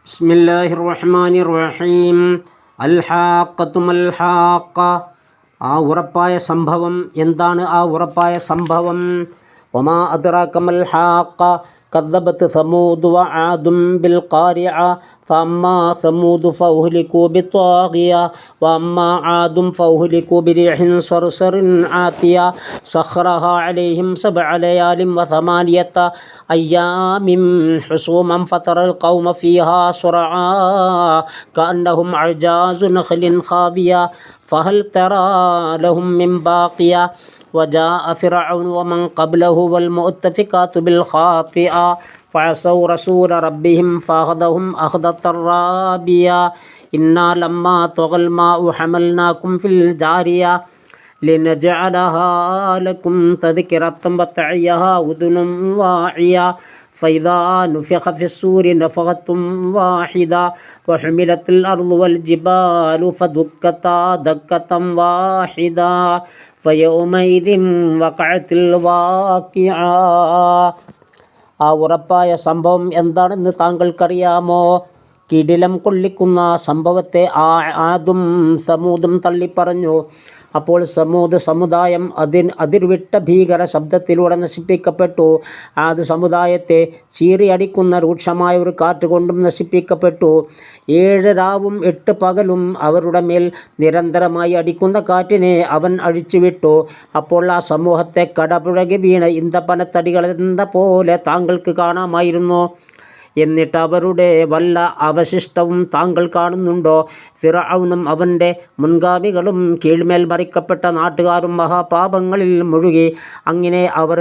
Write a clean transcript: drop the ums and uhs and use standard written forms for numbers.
ബിസ്മില്ലാഹിർ റഹ്മാനിർ റഹീം. അൽഹാഖത്തു മൽഹാഖ. ആ ഉറപ്പായ സംഭവം എന്താണ്? ആ ഉറപ്പായ സംഭവം വമാ അദ്റാക മൽഹാഖ. കദ്ദബത് സമൂദ് വആദും ബിൽ ഖാരിഅ. ഫഅമ്മാ സമൂദ് ഫഉഹ്ലികൂ ബിത്വാഗിയ വഅമ്മാ ആദും ഫഉഹ്ലികൂ ബിരിഹിൻ സർസറിൻ ആതിയ സഖറഹാ അലൈഹിം സബ്അ ലയാലിൻ വസമാനിയത അയ്യാമിൻ ഹുസൂമൻ ഫതറൽ ഖൗമ ഫീഹാ സുറആ കഅന്നഹും അഅജാസു നഖ്ലിൻ ഖാവിയ ഫഹൽ തറാ ലഹും മിൻ ബാഖിയ وجاء فرعون ومن قبله والمؤتفكات بالخاطئة فعصوا رسول ربهم فأخذهم أخذة رابية إنا لما طغى الماء حملناكم في الجارية لنجعلها لكم تذكرة وتعيها أذن واعية فإذا نفخ في الصور نفخة واحدة وحملت الأرض والجبال فدكتا دكة واحدة فيومئذ وقعت الواقعة. ആ ഉറപ്പായ സംഭവം എന്താണെന്ന് താങ്കൾക്കറിയാമോ? കിടിലം കൊള്ളിക്കുന്ന സംഭവത്തെ ആദും സമൂദും തള്ളിപ്പറഞ്ഞു. അപ്പോൾ സമൂദ് സമുദായം അതിർവിട്ട ഭീകര ശബ്ദത്തിലൂടെ നശിപ്പിക്കപ്പെട്ടു. ആദ് സമുദായത്തെ ചീറിയടിക്കുന്ന രൂക്ഷമായ ഒരു കാറ്റ് കൊണ്ടും നശിപ്പിക്കപ്പെട്ടു. 7 രാവും 8 പകലും അവരുടെ മേൽ നിരന്തരമായി അടിക്കുന്ന കാറ്റിനെ അവൻ അഴിച്ചുവിട്ടു. അപ്പോൾ ആ സമൂഹത്തെ കടപുഴകി വീണ ഇന്ധനത്തടികളെന്ന പോലെ താങ്കൾക്ക് കാണാമായിരുന്നു. എന്നിട്ട് അവരുടെ വല്ല അവശിഷ്ടവും താങ്കൾ കാണുന്നുണ്ടോ? ഫിർഔനും അവൻ്റെ മുൻഗാമികളും കീഴ്മേൽ മറിക്കപ്പെട്ട നാട്ടുകാരും മഹാപാപങ്ങളിൽ മുഴുകി. അങ്ങനെ അവർ